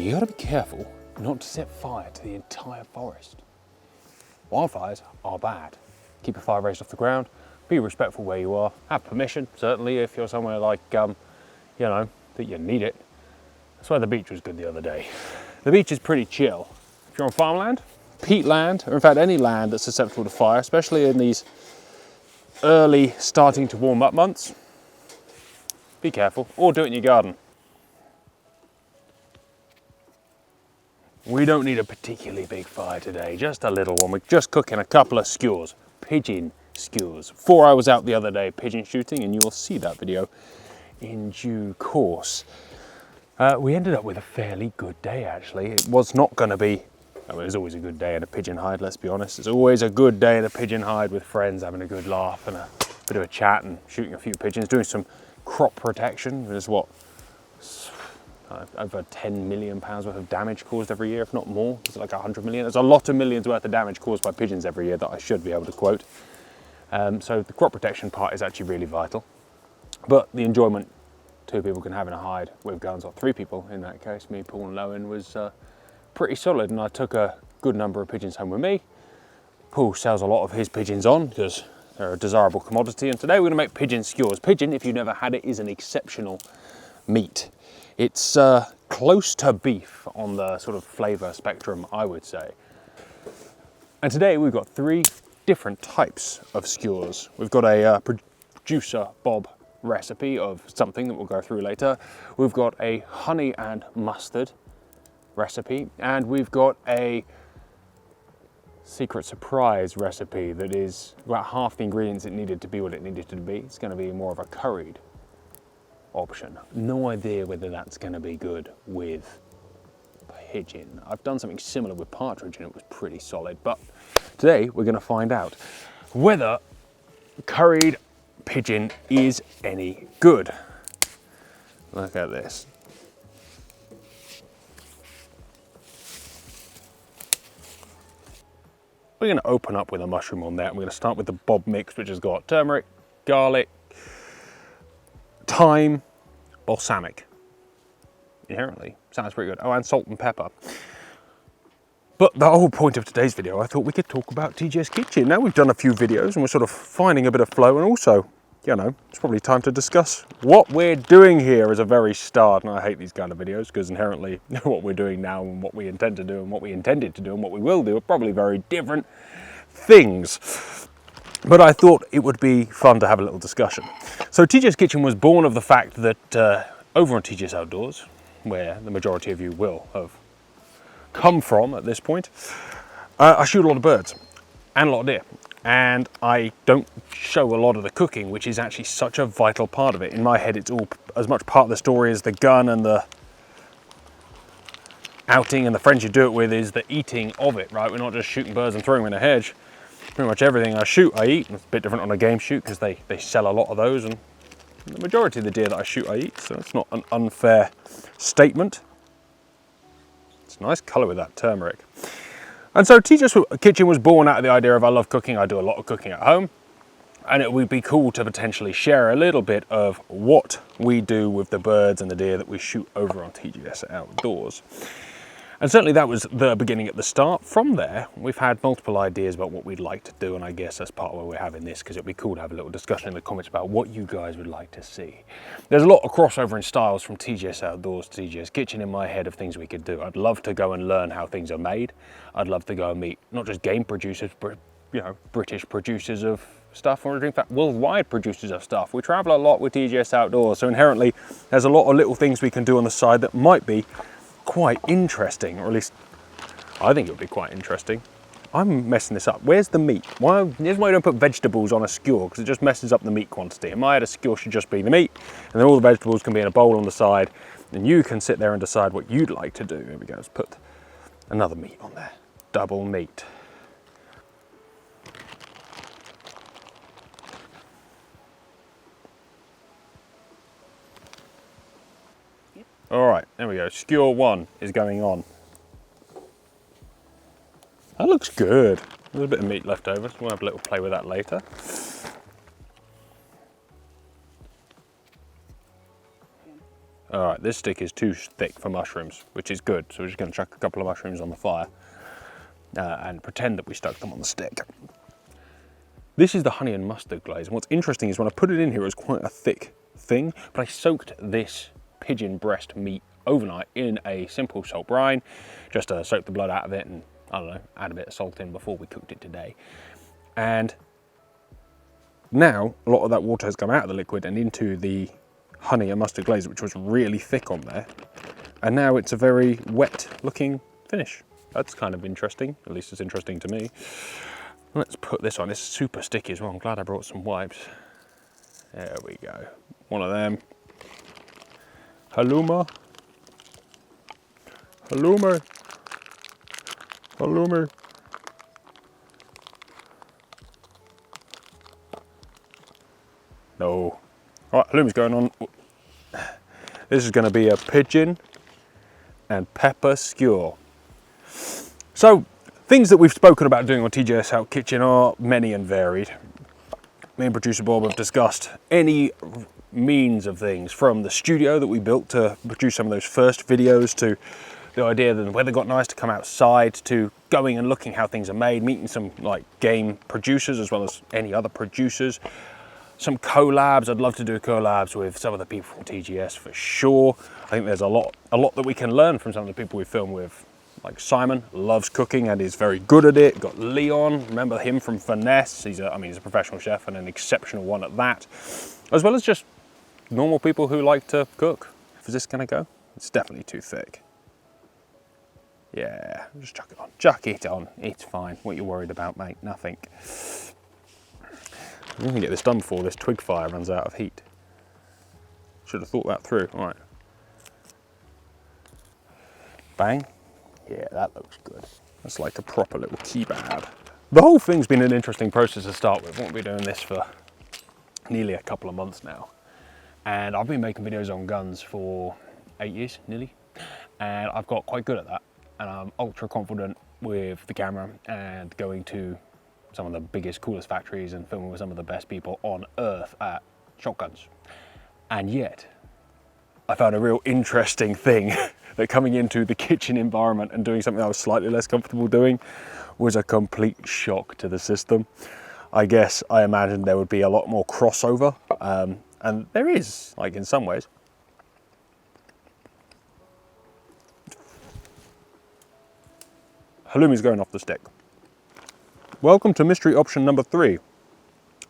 you gotta be careful not to set fire to the entire forest. Wildfires are bad. Keep a fire raised off the ground, be respectful where you are, have permission, certainly if you're somewhere like, you know, that you need it. That's why the beach was good the other day. The beach is pretty chill. If you're on farmland, peatland, or in fact any land that's susceptible to fire, especially in these early starting to warm up months, be careful, or do it in your garden. We don't need a particularly big fire today, just a little one. We're just cooking a couple of skewers, pigeon skewers. 4 hours out the other day pigeon shooting, and you will see that video in due course. We ended up with a fairly good day actually. It was not going to be, I mean, it's always a good day in a pigeon hide, let's be honest. It's always a good day in a pigeon hide with friends, having a good laugh and a bit of a chat and shooting a few pigeons, doing some crop protection. There's what, over 10 million pounds worth of damage caused every year, if not more. It's like 100 million. There's a lot of millions worth of damage caused by pigeons every year that I should be able to quote. So the crop protection part is actually really vital. But the enjoyment 2 people can have in a hide with guns, or 3 people in that case, me, Paul and Lowen, was pretty solid. And I took a good number of pigeons home with me. Paul sells a lot of his pigeons on because they're a desirable commodity. And today we're gonna make pigeon skewers. Pigeon, if you've never had it, is an exceptional meat. It's close to beef on the sort of flavour spectrum, I would say. And today we've got 3 different types of skewers. We've got a producer Bob recipe of something that we'll go through later. We've got a honey and mustard recipe, and we've got a secret surprise recipe that is about half the ingredients it needed to be what it needed to be. It's going to be more of a curried option. No idea whether that's going to be good with pigeon. I've done something similar with partridge and it was pretty solid, but today we're going to find out whether curried pigeon is any good. Look at this. We're going to open up with a mushroom on there. We're going to start with the Bob mix, which has got turmeric, garlic, thyme, balsamic. Inherently sounds pretty good. Oh, and salt and pepper. But the whole point of today's video, I thought we could talk about TGS Kitchen. Now we've done a few videos and we're sort of finding a bit of flow, and also, you know, it's probably time to discuss what we're doing here as a very start. And I hate these kind of videos because inherently what we're doing now and what we intend to do and what we intended to do and what we will do are probably very different things. But I thought it would be fun to have a little discussion. So TGS Kitchen was born of the fact that over on TGS Outdoors, where the majority of you will have come from at this point, I shoot a lot of birds and a lot of deer. And I don't show a lot of the cooking, which is actually such a vital part of it. In my head, it's all as much part of the story as the gun and the outing and the friends you do it with is the eating of it, right? We're not just shooting birds and throwing them in a hedge. Pretty much everything I shoot, I eat. It's a bit different on a game shoot because they sell a lot of those, and the majority of the deer that I shoot, I eat. So it's not an unfair statement. It's a nice colour with that turmeric. And so TGS Kitchen was born out of the idea of I love cooking. I do a lot of cooking at home, and it would be cool to potentially share a little bit of what we do with the birds and the deer that we shoot over on TGS Outdoors. And certainly that was the beginning at the start. From there, we've had multiple ideas about what we'd like to do, and I guess that's part of why we're having this, because it'd be cool to have a little discussion in the comments about what you guys would like to see. There's a lot of crossover in styles from TGS Outdoors to TGS Kitchen in my head of things we could do. I'd love to go and learn how things are made. I'd love to go and meet not just game producers, but you know, British producers of stuff, or in fact worldwide producers of stuff. We travel a lot with TGS Outdoors, so inherently there's a lot of little things we can do on the side that might be quite interesting, or at least I think it would be quite interesting. I'm messing this up. Where's the meat? Here's why I don't put vegetables on a skewer, because it just messes up the meat quantity. In my head, a skewer should just be the meat, and then all the vegetables can be in a bowl on the side, and you can sit there and decide what you'd like to do. Here we go, let's put another meat on there. Double meat. All right, there we go. Skewer 1 is going on. That looks good. There's a bit of meat left over, so we'll have a little play with that later. All right, this stick is too thick for mushrooms, which is good. So we're just going to chuck a couple of mushrooms on the fire and pretend that we stuck them on the stick. This is the honey and mustard glaze. And what's interesting is when I put it in here, it was quite a thick thing, but I soaked this pigeon breast meat overnight in a simple salt brine, just to soak the blood out of it and, I don't know, add a bit of salt in before we cooked it today. And now a lot of that water has come out of the liquid and into the honey and mustard glaze, which was really thick on there. And now it's a very wet looking finish. That's kind of interesting, at least it's interesting to me. Let's put this on. It's super sticky as well. I'm glad I brought some wipes. There we go. One of them. Hallouma. Hallouma. Hallouma. No. All right, hallouma's going on. This is going to be a pigeon and pepper skewer. So, things that we've spoken about doing on TJS Out Kitchen are many and varied. Me and producer Bob have discussed any means of things, from the studio that we built to produce some of those first videos, to the idea that the weather got nice to come outside, to going and looking how things are made, meeting some like game producers as well as any other producers. Some collabs. I'd love to do collabs with some of the people from TGS for sure. I think there's a lot that we can learn from some of the people we film with. Like Simon loves cooking and is very good at it. Got Leon, remember him from Finesse. He's a professional chef and an exceptional one at that. As well as just normal people who like to cook. Is this gonna go? It's definitely too thick. Yeah, just chuck it on. Chuck it on. It's fine. What you worried about, mate? Nothing. I'm gonna get this done before this twig fire runs out of heat. Should have thought that through. All right. Bang. Yeah, that looks good. That's like a proper little kebab. The whole thing's been an interesting process to start with. I've been doing this for nearly a couple of months now. And I've been making videos on guns for 8 years, nearly. And I've got quite good at that. And I'm ultra confident with the camera and going to some of the biggest, coolest factories and filming with some of the best people on earth at shotguns. And yet, I found a real interesting thing that coming into the kitchen environment and doing something I was slightly less comfortable doing was a complete shock to the system. I guess I imagined there would be a lot more crossover, and there is, like in some ways. Halloumi's going off the stick. Welcome to mystery option number 3.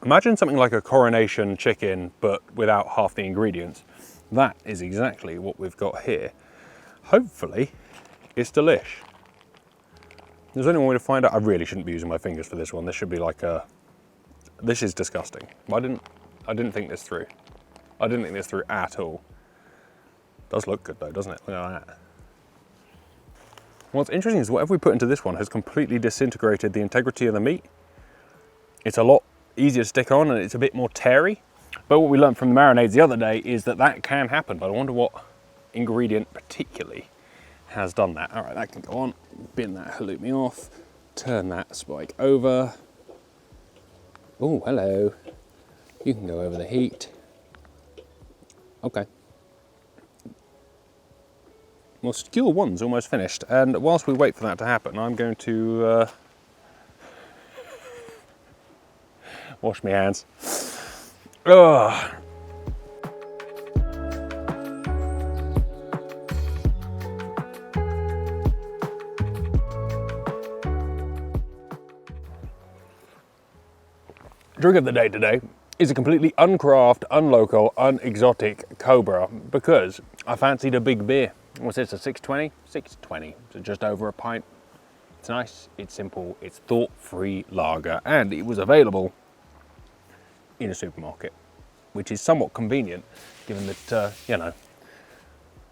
Imagine something like a coronation chicken, but without half the ingredients. That is exactly what we've got here. Hopefully, it's delish. There's only one way to find out. I really shouldn't be using my fingers for this one. This should be like a... This is disgusting. I didn't think this through. I didn't think this through at all. Does look good though, doesn't it? Look at that. What's interesting is whatever we put into this one has completely disintegrated the integrity of the meat. It's a lot easier to stick on and it's a bit more teary. But what we learned from the marinades the other day is that that can happen, but I wonder what ingredient particularly has done that. All right, that can go on. Bin that halloumi off. Turn that spike over. Oh, hello. You can go over the heat. Okay. Well, skewer 1's almost finished, and whilst we wait for that to happen, I'm going to wash my hands. Ugh. Drink of the day today is a completely uncraft, unlocal, unexotic Cobra because I fancied a big beer. What's this, a 620? 620, so just over a pint. It's nice, it's simple, it's thought-free lager, and it was available in a supermarket, which is somewhat convenient given that, you know,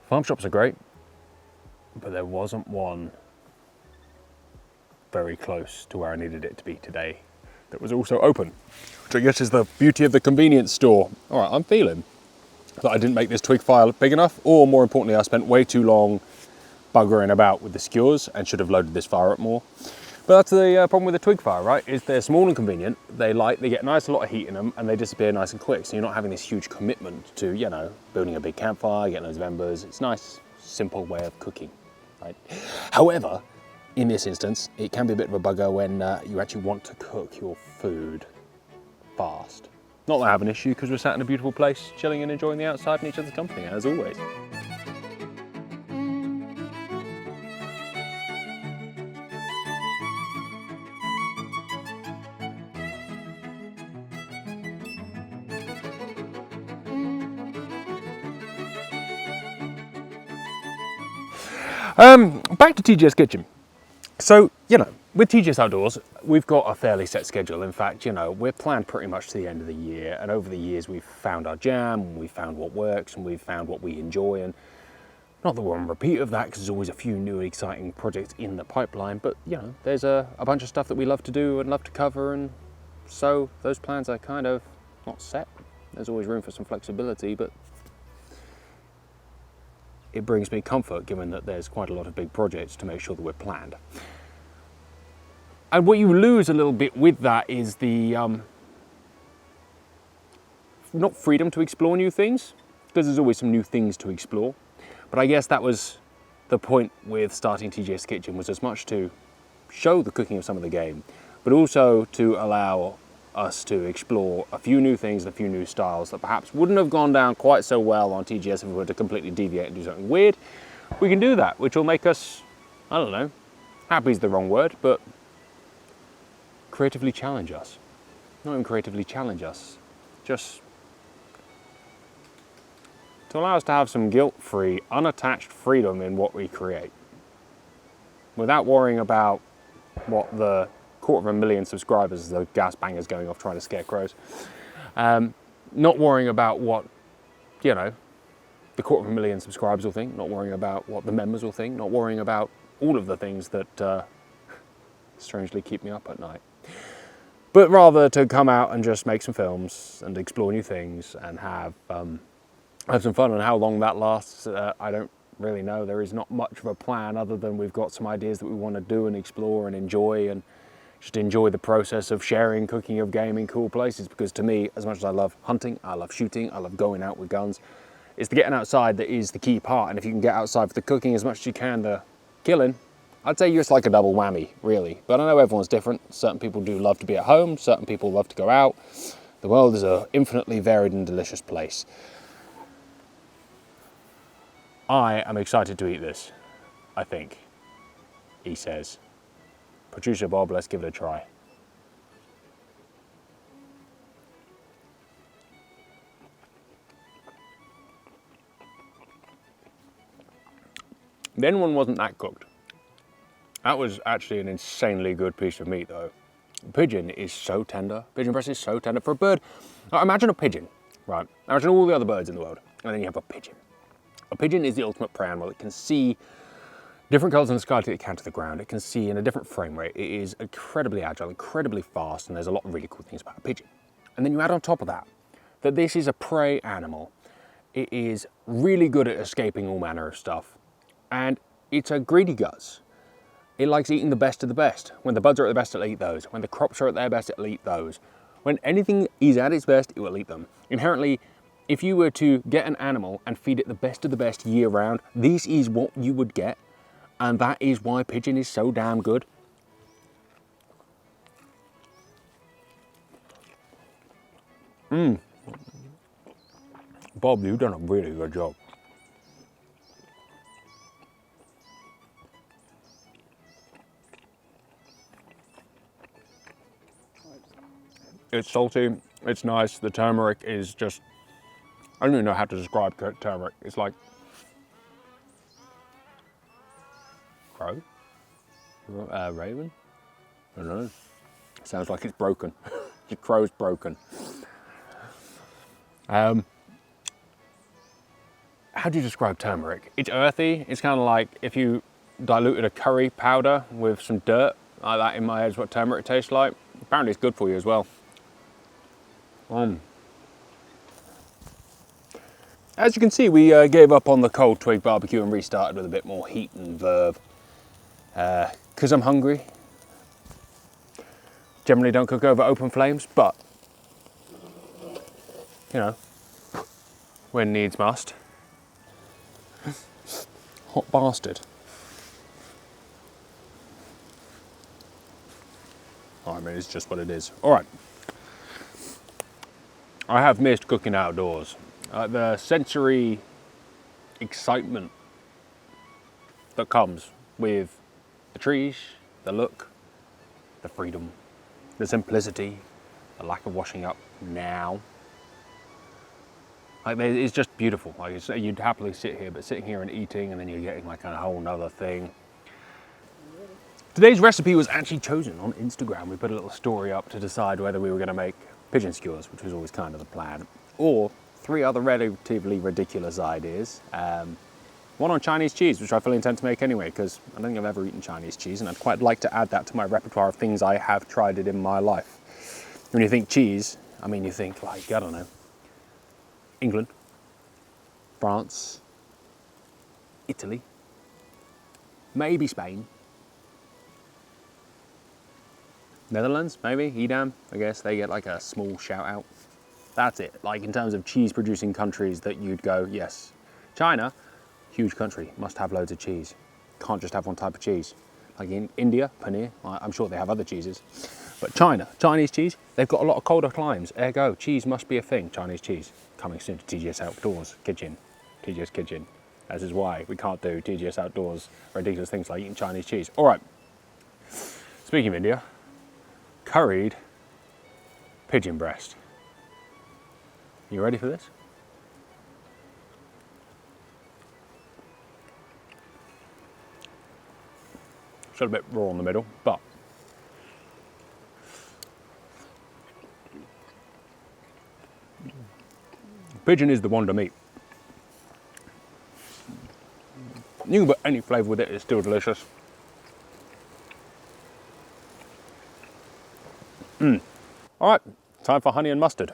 farm shops are great, but there wasn't one very close to where I needed it to be today that was also open, which I guess is the beauty of the convenience store. All right, I'm feeling that I didn't make this twig fire big enough, or more importantly, I spent way too long buggering about with the skewers and should have loaded this fire up more. But that's the problem with the twig fire, right? Is they're small and convenient, they get nice a lot of heat in them, and they disappear nice and quick. So you're not having this huge commitment to, you know, building a big campfire, getting those members. It's a nice, simple way of cooking, right? However, in this instance, it can be a bit of a bugger when you actually want to cook your food fast. Not that I have an issue, because we're sat in a beautiful place, chilling and enjoying the outside and each other's company, as always. Back to TGS Kitchen. So, you know, with TGS Outdoors, we've got a fairly set schedule. In fact, you know, we're planned pretty much to the end of the year. And over the years, we've found our jam, we've found what works, and we've found what we enjoy. And not that we're on repeat of that, because there's always a few new exciting projects in the pipeline. But, you know, there's a bunch of stuff that we love to do and love to cover. And so those plans are kind of not set. There's always room for some flexibility, but it brings me comfort given that there's quite a lot of big projects to make sure that we're planned. And what you lose a little bit with that is the, not freedom to explore new things, because there's always some new things to explore. But I guess that was the point with starting TGS Kitchen, was as much to show the cooking of some of the game, but also to allow us to explore a few new things and a few new styles that perhaps wouldn't have gone down quite so well on TGS if we were to completely deviate and do something weird. We can do that, which will make us, I don't know, happy is the wrong word, but creatively challenge us. Not even creatively challenge us, just to allow us to have some guilt-free, unattached freedom in what we create, without worrying about what the 250,000 subscribers, the gas bangers going off trying to scare crows. Not worrying about what, you know, the 250,000 subscribers will think, not worrying about what the members will think, not worrying about all of the things that strangely keep me up at night. But rather to come out and just make some films and explore new things and have some fun. And how long that lasts, I don't really know. There is not much of a plan other than we've got some ideas that we want to do and explore and enjoy, and just enjoy the process of sharing, cooking, of gaming, cool places. Because to me, as much as I love hunting, I love shooting, I love going out with guns, it's the getting outside that is the key part. And if you can get outside for the cooking as much as you can the killing, I'd say it's like a double whammy, really. But I know everyone's different. Certain people do love to be at home, certain people love to go out. The world is an infinitely varied and delicious place. I am excited to eat this, I think, he says. Producer Bob, let's give it a try. Then one wasn't that cooked. That was actually an insanely good piece of meat though. Pigeon is so tender. Pigeon breast is so tender. For a bird, imagine a pigeon, right? Imagine all the other birds in the world, and then you have a pigeon. A pigeon is the ultimate prey animal. It can see different colours in the sky till it can to the ground. It can see in a different frame rate. It is incredibly agile, incredibly fast, and there's a lot of really cool things about a pigeon. And then you add on top of that, that this is a prey animal. It is really good at escaping all manner of stuff. And it's a greedy guts. It likes eating the best of the best. When the buds are at the best, it'll eat those. When the crops are at their best, it'll eat those. When anything is at its best, it will eat them. Inherently, if you were to get an animal and feed it the best of the best year round, this is what you would get. And that is why pigeon is so damn good. Bob, you've done a really good job. It's salty, it's nice. The turmeric is just, I don't even know how to describe turmeric. It's like crow? Raven? I don't know. Sounds like it's broken. Your crow's broken. How do you describe turmeric? It's earthy. It's kind of like if you diluted a curry powder with some dirt. Like that in my head is what turmeric tastes like. Apparently it's good for you as well. As you can see, we gave up on the cold twig barbecue and restarted with a bit more heat and verve. Because I'm hungry Generally don't cook over open flames, but, you know, when needs must. Hot bastard. I mean, it's just what it is. All right. I have missed cooking outdoors. The sensory excitement that comes with the trees, the look, the freedom, the simplicity, the lack of washing up now. Like, it's just beautiful. Like, you'd happily sit here, but sitting here and eating, and then you're getting like a whole nother thing. Today's recipe was actually chosen on Instagram. We put a little story up to decide whether we were going to make pigeon skewers, which was always kind of the plan, or 3 other relatively ridiculous ideas. One on Chinese cheese, which I fully intend to make anyway, because I don't think I've ever eaten Chinese cheese, and I'd quite like to add that to my repertoire of things I have tried it in my life. When you think cheese, I mean, you think like, I don't know, England, France, Italy, maybe Spain, Netherlands, maybe, Edam, I guess they get like a small shout out. That's it, like in terms of cheese producing countries that you'd go, yes. China, huge country, must have loads of cheese. Can't just have one type of cheese. Like in India, paneer, I'm sure they have other cheeses. But China, Chinese cheese, they've got a lot of colder climes, ergo, cheese must be a thing, Chinese cheese. Coming soon to TGS Outdoors Kitchen, TGS Kitchen. This is why we can't do TGS Outdoors ridiculous things like eating Chinese cheese. All right, speaking of India, curried pigeon breast. You ready for this? Still a bit raw in the middle, but pigeon is the wonder meat. You can put any flavour with it, it's still delicious. All right, time for honey and mustard.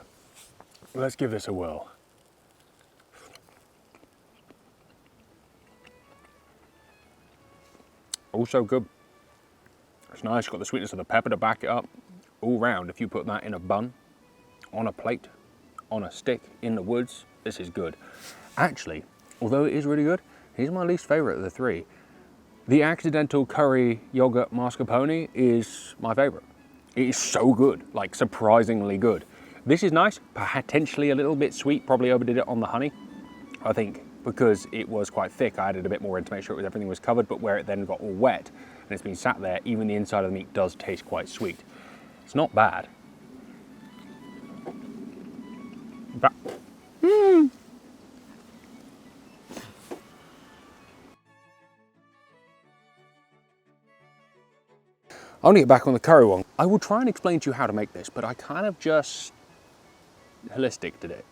Let's give this a whirl. Also good. It's nice, got the sweetness of the pepper to back it up. All round, if you put that in a bun, on a plate, on a stick, in the woods, this is good. Actually, although it is really good, here's my least favourite of the 3. The accidental curry yogurt mascarpone is my favourite. It is so good, like surprisingly good. This is nice, potentially a little bit sweet, probably overdid it on the honey. I think because it was quite thick, I added a bit more in to make sure everything was covered, but where it then got all wet and it's been sat there, even the inside of the meat does taste quite sweet. It's not bad. But, I want to get back on the curry one. I will try and explain to you how to make this, but I kind of just holistic did it.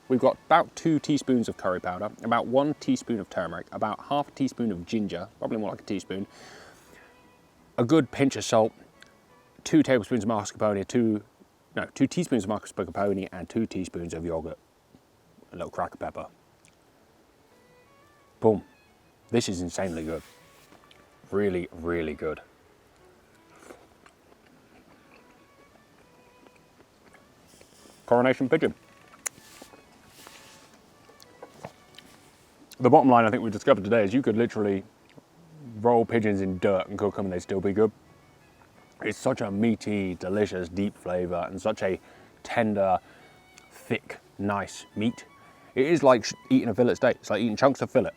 We've got about 2 teaspoons of curry powder, about 1 teaspoon of turmeric, about half a teaspoon of ginger, probably more like a teaspoon, a good pinch of salt, 2 tablespoons of mascarpone, 2 teaspoons of mascarpone and 2 teaspoons of yogurt, a little cracker pepper. Boom. This is insanely good. Really, really good. Coronation pigeon. The bottom line I think we discovered today is you could literally roll pigeons in dirt and cook them and they'd still be good. It's such a meaty, delicious, deep flavour and such a tender, thick, nice meat. It is like eating a fillet steak. It's like eating chunks of fillet.